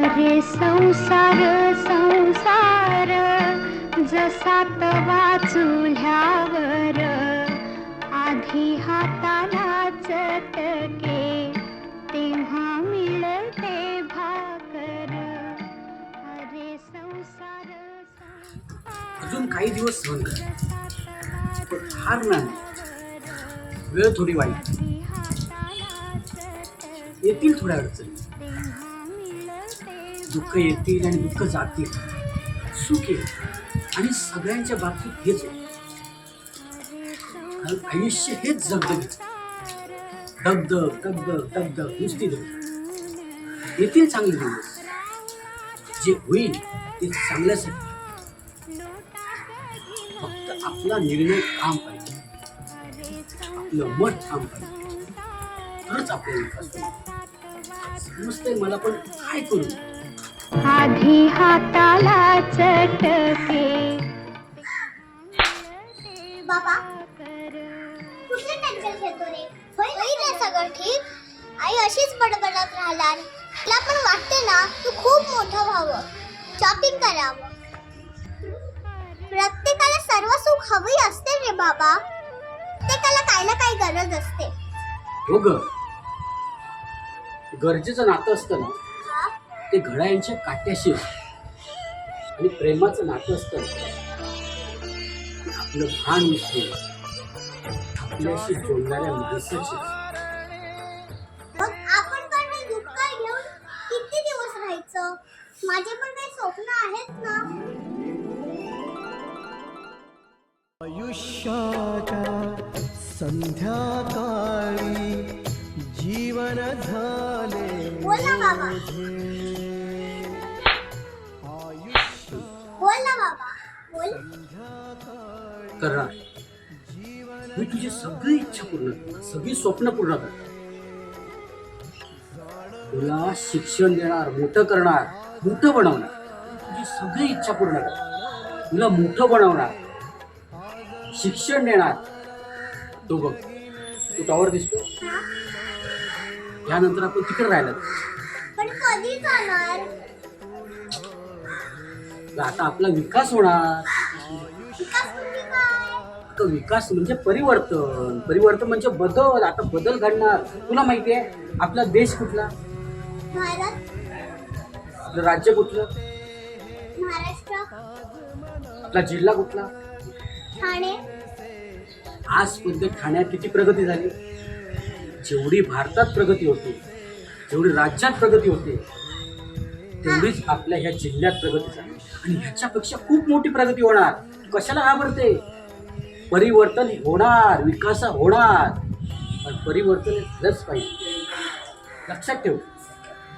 अरे संसार संसार जसा तवा चुल्यावर आधी हाताला चटके तेव्हा मिळते भाकर. अरे संसार अजून काही दिवस सहन कर, पण हार नाही. वेळ थोडी वाईट, येतील थोड्या अडचणी. दुःख येतील आणि दुःख जातील, सुख येईल आणि सगळ्यांच्या बाबतीत हेच होतं. कारण आयुष्य हेच दगदग दगदग दगदग दगदग नुसती दगदग. येतील चांगले दिवस, जे होईल ते चांगल्यासाठी. फक्त आपला निर्णय ठाम पाहिजे, आपलं मत ठाम पाहिजे, तरच आपला विकास होईल. समजतंय मला, पण काय करू? आधी हाताला चटके. बाबा कुठे टेन्शन घेतो रे? होईल रे सगळं ठीक. आई अशीच बडबडत राहणार. तिला पण वाटते ना तू खूप मोठं व्हावं, शॉपिंग करावं. प्रत्येकाला सर्व सुख हवी असते रे बाबा. प्रत्येकाला काही ना काही गरज असते. हो ग, गरजेचं नातं असतं ना हा? ते घड्याळांच्या काट्याशी असतं. आणि प्रेमाचं नातं असतं आपलं भान विसरून आपल्याशी जोडणाऱ्या माणसाची. मग आपण पण हे दुःख घेऊन किती दिवस राहायचं? माझे पण काही स्वप्न आहेत ना. आयुष्याच्या संध्याकाळी जीवन झाले बोल ना बाबा. बोल ना बाबा, बोल. करणार. मी तुझी सगळी इच्छा पूर्ण करणार, सगळी स्वप्न पूर्ण करणार. तुला शिक्षण देणार, मोठं करणार, मोठं बनवणार. तुझी सगळी इच्छा पूर्ण करणार, तुला मोठं बनवणार, शिक्षण देणार. तो बघ, तू टॉवर दिसतो. हा? यानंतर आपण तिकडे राहिला. पण कधी जाणार? आता आपला विकास होणार. विकास म्हणजे काय? आता विकास म्हणजे परिवर्तन. परिवर्तन म्हणजे बदल. आता बदल घडणार. तुला माहिती आहे आपला देश कुठला, भारत, आपलं राज्य कुठलं, महाराष्ट्र, आपला जिल्हा कुठला. ठाणे. आजपर्यंत ठाण्यात किती प्रगती झाली? जेवढी भारतात प्रगती होते, जेवढी राज्यात प्रगती होते, तेवढीच आपल्या ह्या जिल्ह्यात प्रगती झाली. आणि ह्याच्यापेक्षा खूप मोठी प्रगती होणार. कशाला घाबरते? परिवर्तन होणार, विकास होणार. पण परिवर्तन झालंच पाहिजे. लक्षात ठेव,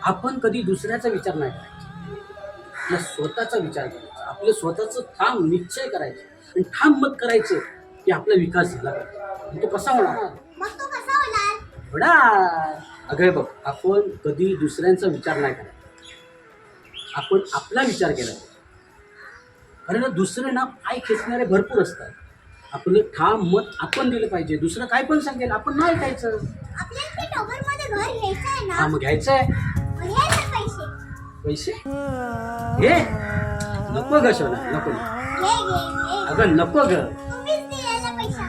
आपण कधी दुसऱ्याचा विचार नाही करायचा, आपला स्वतःचा विचार करायचा. आपलं स्वतःचं ठाम निश्चय करायचं आणि ठाम मत करायचं की आपला विकास झाला पाहिजे. तो कसा होणार? मग तो कसा होणार? होणार. अगं बघ, आपण कधी दुसऱ्यांचा विचार नाही करायचा, आपण आपला विचार केला पाहिजे. कारण दुसरे ना पाय खेचणारे भरपूर असतात. आपलं ठाम मत आपण दिलं पाहिजे. दुसरं काय पण सांगेल आपण नाही ऐकायचं. आपल्याला टॉवरमध्ये घर घ्यायचं आहे ना? हा, मग घ्यायचंय. मग घे ना पैसे. पैसे घे. नको ग सोना, नको. घे घे घे. अगं नको ग. तुम्हीच दिलेला पैसा.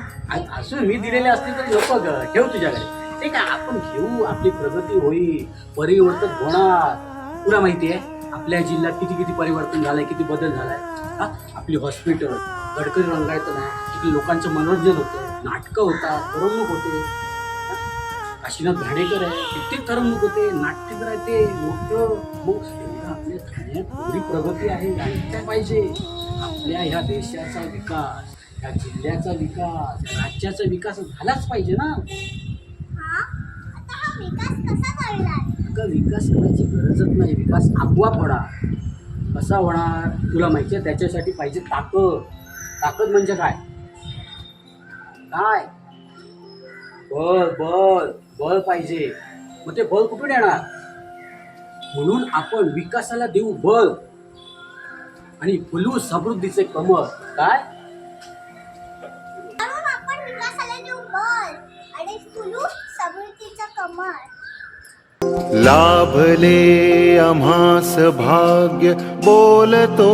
असून मी दिलेले असतील तरी नको ग. ठेव तुझ्याकडे. ठीक आहे, आपण घेऊ. आपली प्रगती होईल, परिवर्तन होणार. तुला माहिती आहे आपल्या जिल्ह्यात किती किती परिवर्तन झालंय, किती बदल झालाय. हा, आपली हॉस्पिटल गडकरी रंगायचं नाही, तिथे लोकांचं मनोरंजन होतं, नाटकं होतात, करमणूक होते. काशीनाथ घाणेकर आहे, कित्येक करमणूक होते, नाट्यकर आहे ते मोठं. मग एवढं आपल्या ठाण्यात एवढी प्रगती आहे. आणि काय पाहिजे? आपल्या ह्या देशाचा विकास, ह्या जिल्ह्याचा विकास, ह्या राज्याचा विकास झालाच पाहिजे ना. हा? आता हा विकास कसा करणार? अगं, विकास करायची गरजच नाही, विकास आपोआप होणार. कसा होणार तुला माहिती आहे? त्याच्यासाठी पाहिजे ताकद. ताकद म्हणजे काय? काय? बळ बळ बळ पाहिजे. मग ते बळ कुठून येणार? म्हणून आपण विकासाला देऊ बळ आणि फुलू समृद्धीचे कमळ. काय? म्हणून आपण विकासाला देऊ बळ आणि फुलू समृद्धीचं कमळ. लाभले आम्हास भाग्य बोलतो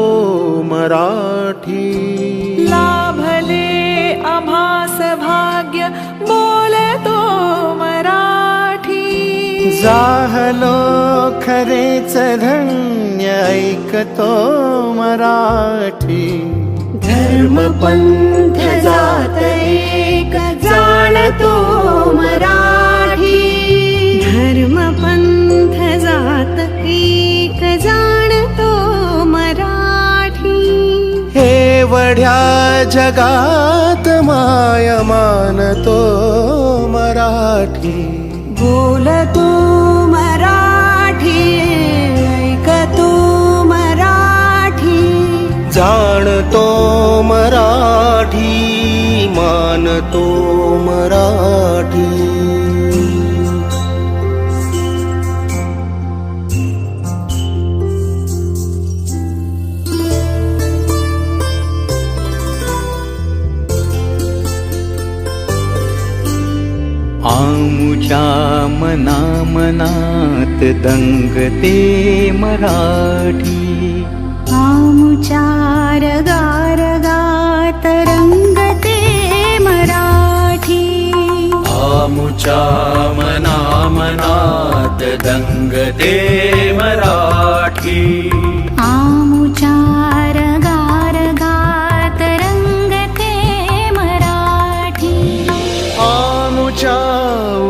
मराठी. लाभले आम्हास भाग्य बोलतो मराठी. जाहलो खरेच धन्य ऐकतो मराठी. धर्म पंथ जात एक जाणतो मराठी. धर्म पंथ जात एक जाणतो मराठी. एवढ्या जगात माय मानतो मराठी. बोलतो मराठी, ऐकतो मराठी. जाणतो मराठी, मानतो मराठी. आमुच्या मना मनात दंगते मराठी. आमुच्या रगारगात रंगते मराठी. आमुच्या मना मनात दंगते मराठी. आमुच्या रगारगात रंगते मराठी. आमुच्या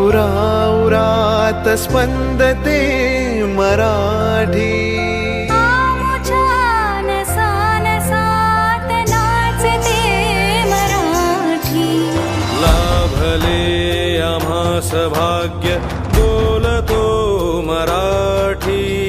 उराउरात स्पंदते मराठी. आमुच्या नसानसात नाचते मराठी. लाभले आम्हास भाग्य बोलतो मराठी.